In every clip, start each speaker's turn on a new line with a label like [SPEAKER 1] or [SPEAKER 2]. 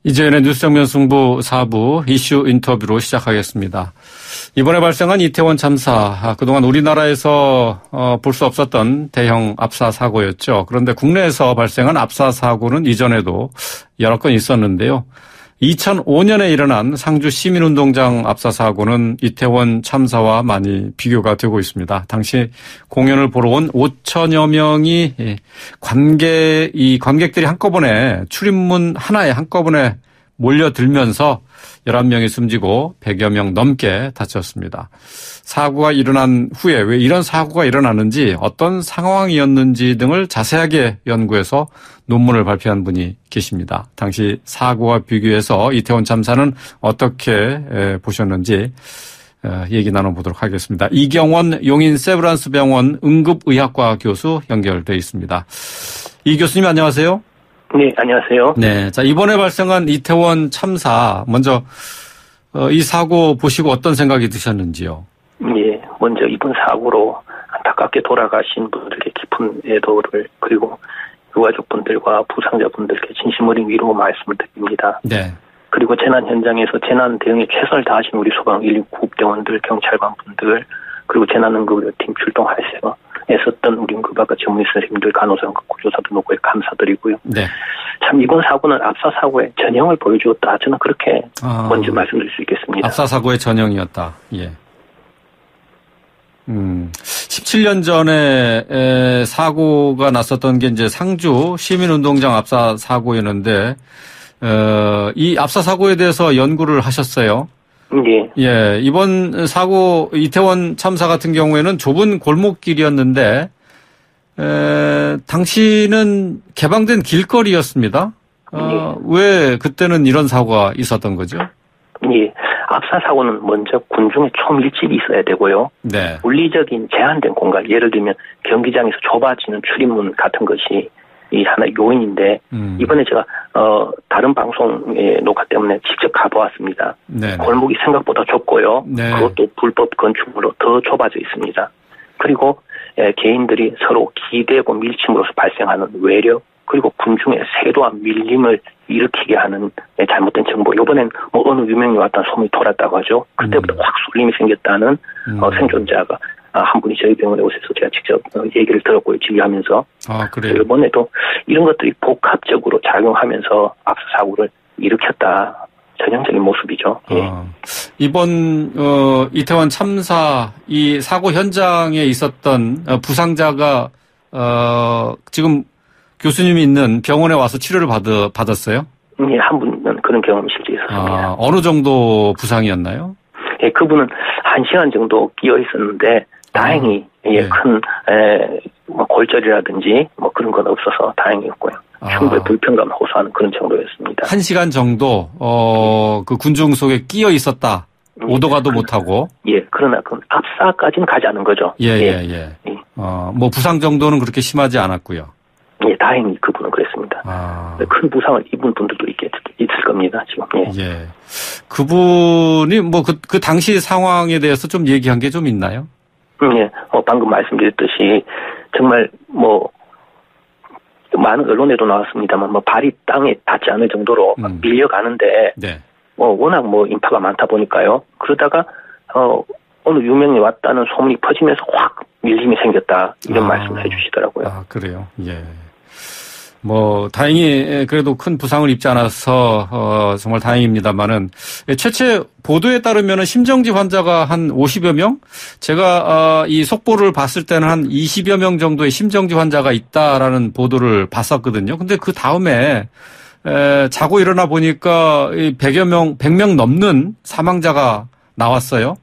[SPEAKER 1] 이재현의 뉴스정면 승부 4부 이슈 인터뷰로 시작하겠습니다. 이번에 발생한 이태원 참사, 그동안 우리나라에서 볼 수 없었던 대형 압사 사고였죠. 그런데 국내에서 발생한 압사 사고는 이전에도 여러 건 있었는데요. 2005년에 일어난 상주 시민운동장 압사 사고는 이태원 참사와 많이 비교가 되고 있습니다. 당시 공연을 보러 온 5천여 명이 관객들이 한꺼번에 출입문 하나에 한꺼번에 몰려들면서 11명이 숨지고 100여 명 넘게 다쳤습니다. 사고가 일어난 후에 왜 이런 사고가 일어나는지, 어떤 상황이었는지 등을 자세하게 연구해서 논문을 발표한 분이 계십니다. 당시 사고와 비교해서 이태원 참사는 어떻게 보셨는지 얘기 나눠보도록 하겠습니다. 이경원 용인 세브란스 병원 응급의학과 교수 연결돼 있습니다. 이 교수님 안녕하세요.
[SPEAKER 2] 네, 안녕하세요.
[SPEAKER 1] 네, 자, 이번에 발생한 이태원 참사, 먼저 이 사고 보시고 어떤 생각이 드셨는지요?
[SPEAKER 2] 예, 먼저 이번 사고로 안타깝게 돌아가신 분들께 깊은 애도를, 그리고 유가족분들과 부상자분들께 진심 어린 위로 말씀을 드립니다.
[SPEAKER 1] 네.
[SPEAKER 2] 그리고 재난 현장에서 재난 대응에 최선을 다하신 우리 소방 119 구급대원들, 경찰관분들, 그리고 재난응급팀 출동하셔서 애썼던 우리 응급학과 전문의 선생님들, 간호사, 구조사들 모두에 감사드리고요.
[SPEAKER 1] 네.
[SPEAKER 2] 참 이번 사고는 압사 사고의 전형을 보여주었다. 저는 그렇게 먼저 말씀드릴 수 있겠습니다.
[SPEAKER 1] 압사 사고의 전형이었다. 예. 17년 전에 사고가 났었던 게 이제 상주 시민운동장 압사 사고였는데, 이 압사 사고에 대해서 연구를 하셨어요.
[SPEAKER 2] 예.
[SPEAKER 1] 예, 이번 사고, 이태원 참사 같은 경우에는 좁은 골목길이었는데, 당시는 개방된 길거리였습니다. 왜 그때는 이런 사고가 있었던 거죠?
[SPEAKER 2] 예. 압사 사고는 먼저 군중의 초밀집이 있어야 되고요.
[SPEAKER 1] 네.
[SPEAKER 2] 물리적인 제한된 공간, 예를 들면 경기장에서 좁아지는 출입문 같은 것이 이 하나의 요인인데, 이번에 제가 다른 방송의 녹화 때문에 직접 가보았습니다.
[SPEAKER 1] 네네.
[SPEAKER 2] 골목이 생각보다 좁고요.
[SPEAKER 1] 네.
[SPEAKER 2] 그것도 불법 건축물로 더 좁아져 있습니다. 그리고 개인들이 서로 기대고 밀침으로써 발생하는 외력, 그리고 군중의 세도와 밀림을 일으키게 하는 잘못된 정보. 이번엔 어느 유명인이 왔다는 소문이 돌았다고 하죠. 그때부터 확 쏠림이 생겼다는 생존자가 한 분이 저희 병원에 오셔서 제가 직접 얘기를 들었고요. 지휘하면서.
[SPEAKER 1] 아, 그래요?
[SPEAKER 2] 이번에도 이런 것들이 복합적으로 작용하면서 압사 사고를 일으켰다. 전형적인 모습이죠. 예.
[SPEAKER 1] 이번 이태원 참사 이 사고 현장에 있었던 부상자가 지금 교수님이 있는 병원에 와서 치료를 받았어요?
[SPEAKER 2] 예, 한 분은 그런 경험이 실제 있었습니다.
[SPEAKER 1] 어느 정도 부상이었나요?
[SPEAKER 2] 예, 그분은 1시간 정도 끼어 있었는데 다행히 큰 골절이라든지 그런 건 없어서 다행이었고요. 충분히 불편감을 호소하는 그런 정도였습니다.
[SPEAKER 1] 1시간 정도 그 군중 속에 끼어 있었다. 오도 가도 못하고.
[SPEAKER 2] 예, 그러나 그 압사까지는 가지 않은 거죠.
[SPEAKER 1] 예. 뭐 부상 정도는 그렇게 심하지 않았고요.
[SPEAKER 2] 예, 다행히 그분은 그랬습니다. 큰 부상을 입은 분들도 있을 겁니다, 지금.
[SPEAKER 1] 예. 그분이 그 당시 상황에 대해서 좀 얘기한 게 좀 있나요?
[SPEAKER 2] 예, 방금 말씀드렸듯이 정말 많은 언론에도 나왔습니다만 발이 땅에 닿지 않을 정도로 밀려가는데
[SPEAKER 1] 네.
[SPEAKER 2] 워낙 인파가 많다 보니까요. 그러다가 어느 유명인이 왔다는 소문이 퍼지면서 확 밀림이 생겼다 이런 말씀을 해주시더라고요.
[SPEAKER 1] 그래요. 예. 다행히 그래도 큰 부상을 입지 않아서 정말 다행입니다만은 최초 보도에 따르면 심정지 환자가 한 50여 명? 제가 이 속보를 봤을 때는 한 20여 명 정도의 심정지 환자가 있다라는 보도를 봤었거든요. 근데 그 다음에 자고 일어나 보니까 100명 넘는 사망자가 나왔어요.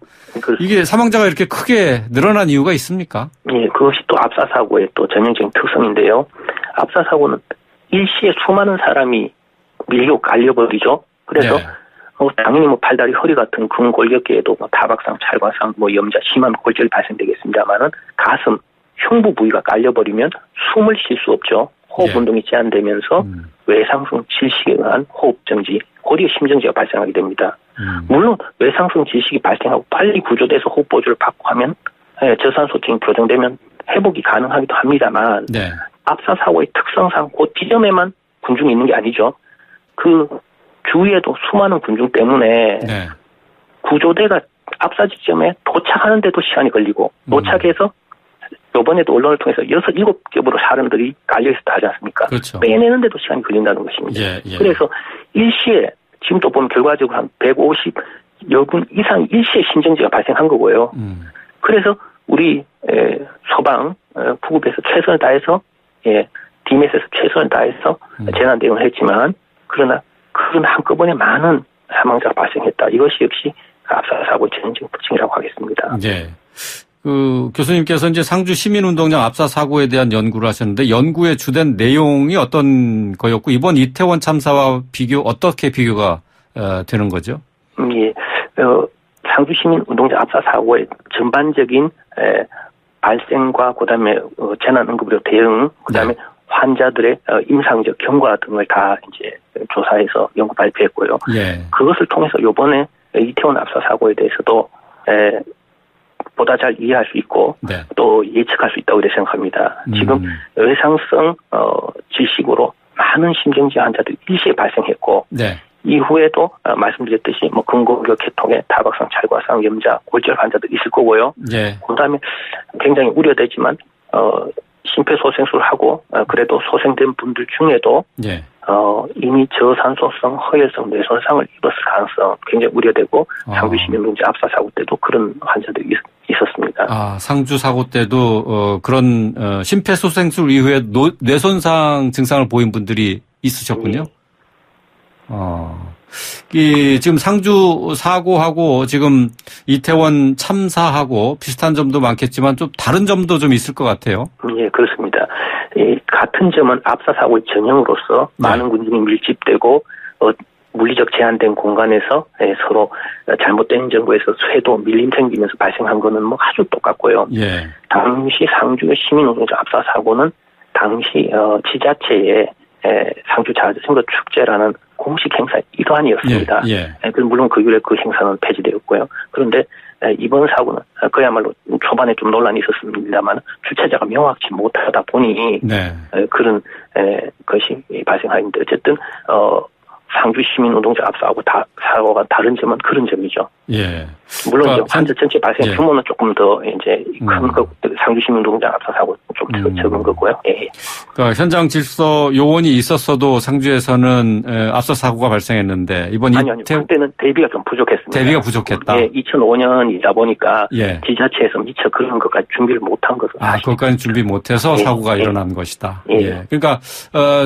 [SPEAKER 1] 이게 사망자가 이렇게 크게 늘어난 이유가 있습니까? 예,
[SPEAKER 2] 그것이 또 압사 사고의 또 전형적인 특성인데요. 압사 사고는 일시에 수많은 사람이 밀려 갈려버리죠. 그래서
[SPEAKER 1] 네.
[SPEAKER 2] 당연히 팔다리, 허리 같은 근골격계에도 타박상, 찰과상, 염자, 심한 골절이 발생되겠습니다만은 가슴, 흉부 부위가 갈려버리면 숨을 쉴 수 없죠. 호흡 운동이 제한되면서 외상성 질식에 의한 호흡 정지, 곧이어 심정지가 발생하게 됩니다. 물론 외상성 질식이 발생하고 빨리 구조돼서 호흡 보조를 받고 하면 저산소증이 교정되면 회복이 가능하기도 합니다만 압사 사고의 특성상 그 지점에만 군중이 있는 게 아니죠. 그 주위에도 수많은 군중 때문에
[SPEAKER 1] 네.
[SPEAKER 2] 구조대가 압사 지점에 도착하는데도 시간이 걸리고 도착해서 이번에도 언론을 통해서 6, 7겹으로 사람들이 깔려있었다 하지 않습니까?
[SPEAKER 1] 그렇죠.
[SPEAKER 2] 빼내는데도 시간이 걸린다는 것입니다.
[SPEAKER 1] 예, 예.
[SPEAKER 2] 그래서 일시에 지금도 보면 결과적으로 한 150여 분 이상 일시에 심정지가 발생한 거고요. 그래서 우리 소방 구급에서 최선을 다해서 DMS에서 최선을 다해서 재난 대응을 했지만 그러나 그런 한꺼번에 많은 사망자가 발생했다. 이것이 역시 압사 사고의 전형적인 특징이라고 하겠습니다.
[SPEAKER 1] 네. 교수님께서 이제 상주 시민운동장 압사 사고에 대한 연구를 하셨는데 연구의 주된 내용이 어떤 거였고 이번 이태원 참사와 어떻게 비교가 되는 거죠?
[SPEAKER 2] 예. 상주 시민운동장 압사 사고의 전반적인 발생과 그다음에 재난 응급의료 대응, 그다음에 환자들의 임상적 경과 등을 다 이제 조사해서 연구 발표했고요.
[SPEAKER 1] 예.
[SPEAKER 2] 그것을 통해서 이번에 이태원 압사 사고에 대해서도 보다 잘 이해할 수 있고 또 예측할 수 있다고 생각합니다. 지금 외상성 질식으로 많은 심정지 환자들이 일시에 발생했고 이후에도 말씀드렸듯이 뭐 근골격 계통의 타박상, 찰과상, 염자, 골절 환자도 있을 거고요. 그다음에 굉장히 우려되지만 심폐소생술을 하고 그래도 소생된 분들 중에도 이미 저산소성 허혈성 뇌손상을 입었을 가능성 굉장히 우려되고 상주 시민운동장 압사 사고 때도 그런 환자들이 있었습니다.
[SPEAKER 1] 상주 사고 때도 그런 심폐소생술 이후에 뇌손상 증상을 보인 분들이 있으셨군요. 지금 상주 사고하고 지금 이태원 참사하고 비슷한 점도 많겠지만 좀 다른 점도 좀 있을 것 같아요. 예,
[SPEAKER 2] 그렇습니다. 같은 점은 압사 사고의 전형으로서 많은 군중이 밀집되고 물리적 제한된 공간에서 서로 잘못된 정보에서 쇄도 밀림 생기면서 발생한 거는 뭐 아주 똑같고요. 당시 상주 시민운동장 압사 사고는 당시 지자체의 상주 자전거 축제라는 공식 행사의 일환이었습니다. 물론 그 이후에 그 행사는 폐지되었고요. 그런데 이번 사고는 그야말로 초반에 좀 논란이 있었습니다만 주최자가 명확치 못하다 보니 그런 것이 발생하는데 어쨌든 상주 시민운동장 압사하고 사고가 다른 점은 그런 점이죠. 물론 그러니까 환자 전체 발생 규모는 조금 더 이제 큰 거, 상주 시민운동장 압사 사고 좀 더 적은 거고요.
[SPEAKER 1] 그러니까 현장 질서 요원이 있었어도 상주에서는 압사 사고가 발생했는데 이번
[SPEAKER 2] 아니요. 그때는 대비가 좀 부족했습니다.
[SPEAKER 1] 대비가 부족했다.
[SPEAKER 2] 2005년이다 보니까 지자체에서 미처 그런 것까지 준비를 못한 것은
[SPEAKER 1] 그것까지 준비 못해서 사고가 일어난 것이다. 그러니까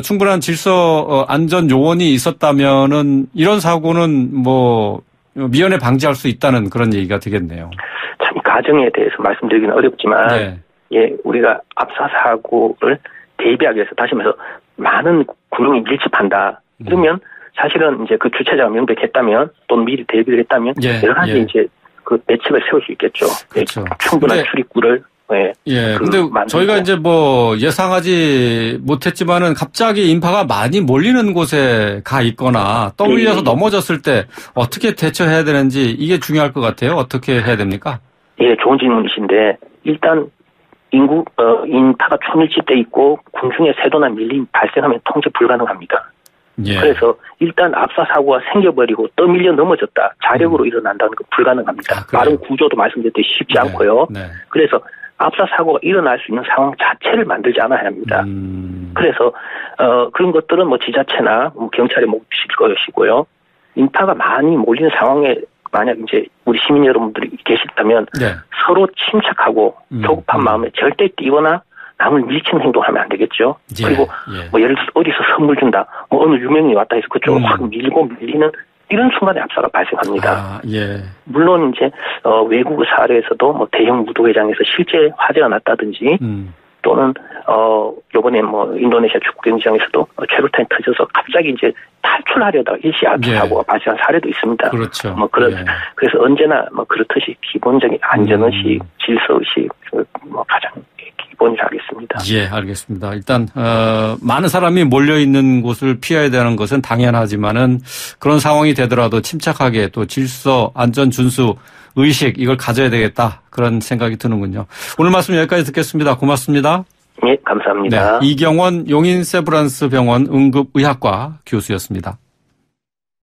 [SPEAKER 1] 충분한 질서 안전 요원이 있었다면은 이런 사고는 뭐 미연에 방지할 수 있다는 그런 얘기가 되겠네요.
[SPEAKER 2] 참 이 가정에 대해서 말씀드리기는 어렵지만 우리가 압사 사고를 대비하기 위해서 다시 말해서 많은 군용이 밀집한다. 이러면 사실은 이제 그 주최자가 명백했다면 또는 미리 대비를 했다면 여러 가지 이제 그 대책을 세울 수 있겠죠.
[SPEAKER 1] 그렇죠.
[SPEAKER 2] 충분한 출입구를
[SPEAKER 1] 근데 저희가 이제 뭐 예상하지 못했지만은 갑자기 인파가 많이 몰리는 곳에 가 있거나 떠밀려서 넘어졌을 때 어떻게 대처해야 되는지 이게 중요할 것 같아요. 어떻게 해야 됩니까?
[SPEAKER 2] 좋은 질문이신데 일단 인파가 초밀집돼 있고 군중의 세도나 밀림 발생하면 통제 불가능합니다. 그래서 일단 압사 사고가 생겨버리고 떠밀려 넘어졌다. 자력으로 일어난다는 건 불가능합니다. 빠른 구조도 말씀드렸듯이 쉽지 않고요. 그래서 압사 사고가 일어날 수 있는 상황 자체를 만들지 않아야 합니다. 그래서 그런 것들은 뭐 지자체나 뭐 경찰에 몫일 것이고요. 인파가 많이 몰리는 상황에 만약 이제 우리 시민 여러분들이 계시다면 서로 침착하고 조급한 마음에 절대 뛰거나 남을 밀치는 행동하면 안 되겠죠. 그리고 뭐 예를 들어서 어디서 선물 준다, 뭐 어느 유명인이 왔다 해서 그쪽으로 확 밀리는 이런 순간에 압사가 발생합니다. 물론 이제 외국 사례에서도 뭐 대형 무도회장에서 실제 화재가 났다든지 또는 요번에 뭐 인도네시아 축구 경기장에서도 최루탄이 터져서 갑자기 이제 탈출하려다가 일시 압사 사고가 발생한 사례도 있습니다.
[SPEAKER 1] 그렇죠.
[SPEAKER 2] 그래서 언제나 뭐 그렇듯이 기본적인 안전의식, 질서의식 뭐 가장 기본이라겠습니다.
[SPEAKER 1] 알겠습니다. 일단 많은 사람이 몰려 있는 곳을 피해야 되는 것은 당연하지만은 그런 상황이 되더라도 침착하게 또 질서, 안전 준수 의식 이걸 가져야 되겠다 그런 생각이 드는군요. 오늘 말씀 여기까지 듣겠습니다. 고맙습니다.
[SPEAKER 2] 감사합니다.
[SPEAKER 1] 이경원 용인세브란스 병원 응급의학과 교수였습니다.